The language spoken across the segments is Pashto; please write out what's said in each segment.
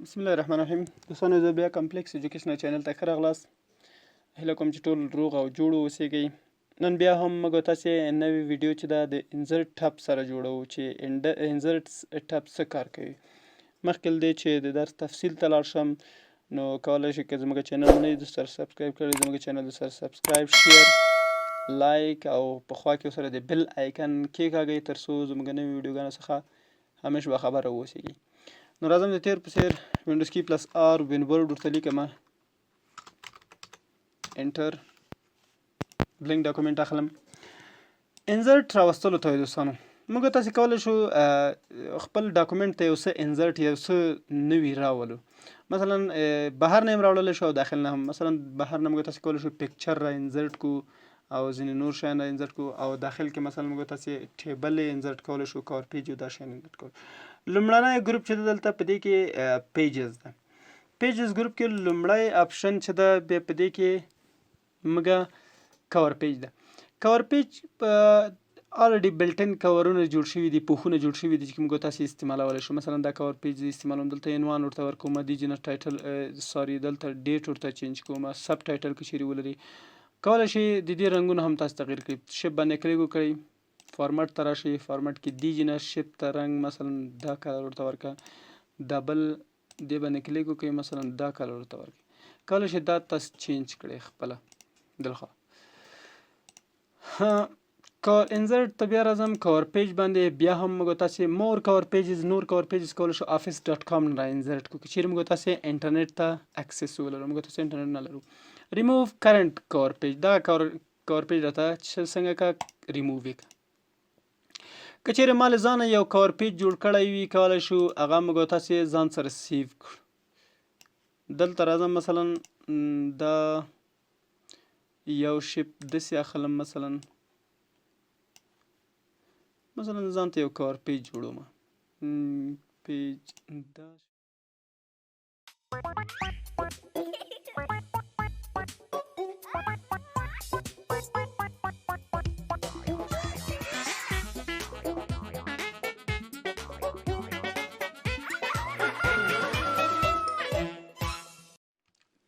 بسم الله الرحمن الرحیم. دوستانو زه بیا کمپلیکس ایجوکیشنل چینل ته ښه راغلاست. هیله کوم چې ټول روغ او جوړ اوسیږئ. نن بیا هم موږ تاسې نوې ویډیو چې ده د انزرټ ټب سره جوړوو چې انزرټ ټب څه کار کوي. مخکې له دې چې د درس تفصیل ته لاړ شم نو کولی شئ که زموږ چینل نه وي دوست سره سبسکرایب کړئ، زموږ چینل دوست سره سبسکرایب، شیر، لایک او په خوا کې ورسره د بل آیکن کېکاږئ تر څو زموږ نوې ویډیوګانو څخه همیش باخبره واوسیږئ. نو راځم د تیر په څیر وینډوز کی پلس آر وین ورډ ورته لیکم، انټر، بلینک ډاکومنټ اخلم. انزرټ راوستلو ته دوستانو موږ تاسې کولی شو خپل ډاکومنټ ته یو څه انزرټ یو څه نوي راولو. مثلا بهر نه هم راوړلی شو او داخل نه هم. مثلا بهر نه موږ تاسې کولی شو پکچر را انزرټ کو او ځینې نور شیان را انزرټ کو، او داخل کې مثلا موږ تاسې ټیبل انزرټ کولی شو، کار پیج او دا شیان انزرټ کولی. لومړنی ګروپ چې ده دلته په دې کې پیجز ده. پیجز ګروپ کې لومړی اپشن چې ده بیا په دې کې موږ کور پیج ده. کور پیج الریډي بلټن کورونه جوړ شوي دي، پوښونه جوړ شوي دي چې موږ تاسې استعمالولی شو. مثلا دا کور پیج استعمالوم، دلته عنوان ورته ورکوم، ډیجنس ټایټل دلته ډیټ ورته چینج کوم، سب ټایټل که چیرې ولري کولی شئ د دې رنګونه هم تاسو تغیر کړئ. شپ باندې کلیک وکړئ، فارمټ ته راشئ، فارمټ کې ډیجنس شپ ته رنګ مثلا دا کلر ورته ورکړه، ډبل دې باندې کلیک وکړئ، مثلا دا کلر ورته ورکړئ. کولی شئ دا تاسو چینج کړئ خپله دلخوا. انزرټ ته بیا راځم، کور پیج باندې بیا هم موږ تاسې مور کور پیجز، نور کور پیجز کولی شو افس ډاټ کام نه را انزرټ کړو که چیرې موږ تاسې انټرنیټ ته اکسس ولرو. موږ تاسې انټرنیټ نه لرو. ریموو کرنټ کور پیج، دا کور پیج راته څنګه که ریموو یې که چیرې ما له ځانه یو کور پیج جوړ کړی وي کولی شو هغه موږ تاسې ځان سره سیو کړو. دلته راځم، مثلا دا یو شپ داسې اخلم، مثلا ځان ته یو کور پیج جوړوم، پیج دا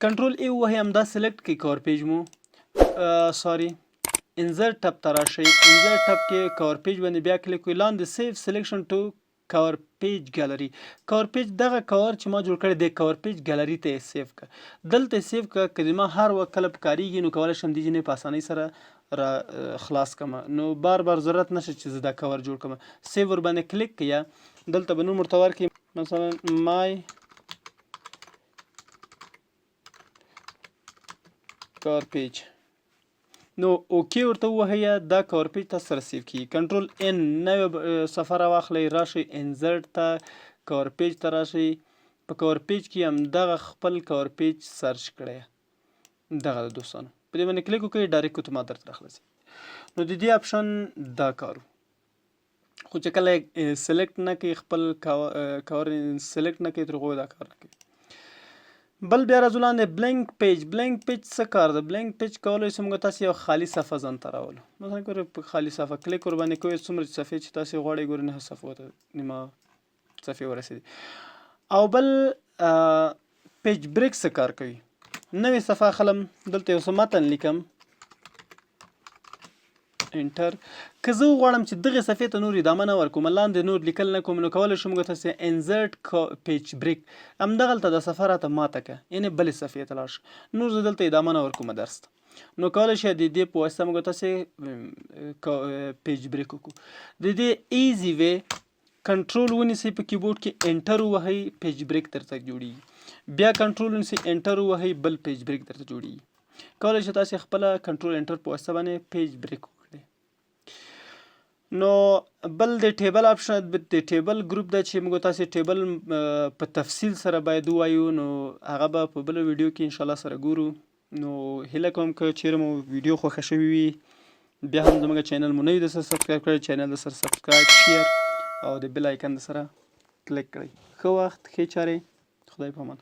کنټرول ای ووهئ، همدا سلیکټ کړئ کور پیج مو. انزرټ ټب ته راشئ، انزرټ ټب کې کور پیج باندې بیا کلیک کړئ، لاندې سیف سلیکشن ټو کور پیج ګالري. کور پیج دغه کور چې ما جوړ کړی دی کور پیج ګالري ته یې سیف کړه. دلته یې سیف کړه که زما هر وخت کله په کارېږي نو کولی شم دې جینۍ په اسانۍ سره را خلاص کړم، نو بار ضرورت نشته چې زه دا کور جوړ کړم. سیو ور باندې کلیک کړئ، دلته به نوم ورته ورکړئ، مثلا مای کور پیج، نو اوکې ورته ووهئ، دا کور پیج تاسو سره سیو کېږي. کنټرول ان نوې صفحه راواخلئ، راشئ انزرټ ته، کور پیج ته راشئ، په کور پیج کې همدغه خپل کور پیج سرچ کړئ، دغه د دوستانو په دې باندې کلیک وکړئ، ډایرکټ اتومات درته راخلاصي. نو د دې اپشن دا کار خو چې کله سلیکټ نه کوي خپل کور سلیکټ نه کوي تر هغو دا کار نه کوي. بل بیا راځو لاندې بلینک پیج. بلینک پیج څه کار ده؟ بلینک پیج کولی شو موږ تاسې یو خالي صفحه ځان ته راولو. مثلا ګورئ په خالي صفحه کلیک ور باندې کوئ، څومره صفحې چې تاسې غواړئ ګورئ 9 صفحو ته نیمه صفحې ورسېدي. او بل پیج بریک څه کار کوي؟ نوې صفحه اخلم، دلته یو څه متن لیکم، انټر. که زه وغواړم چې دغې صفحې ته نور ادامه نه ورکوم، لاندې نور لیکل نه کوم، نو کولی شو موږ تاسې انزرټ پیج بریک همدغلته دا صفحه راته ماته کړه، یعنې بلې صفحې ته لاړ شه، نور زه دلته ادامه نه ورکوم درس ته. نو کولی شئ د دې په واسطه موږ تاسې پیج بریک وکړو. د دې ایزي وی کنټرول ونیسئ په کیبورډ کې، انټر ووهئ، پیج بریک درته جوړېږي. بیا کنټرول ونیسئ، انټر ووهئ، بل پیج بریک درته جوړېږي. کولی شئ تاسې خپله کنټرول انټر په واسطه باندې پیج بریک وکړئ. نو بل د ټیبل اپشن، د ټیبل ګروپ ده چې موږ تاسې ټیبل په تفصیل سره باید ووایو، نو هغه به په بله ویډیو کې انشاءالله سره ګورو. نو هیله کوم که چیرې مو ویډیو خوښه شوې وي بیا هم زموږ چینل مو نه وي د سره سبسکرایب کړی، چینل د سره سبسکرایب، شیر او د بل آیکن د سره کلیک کړئ. ښه وخت، ښې چارې، خدای په امان.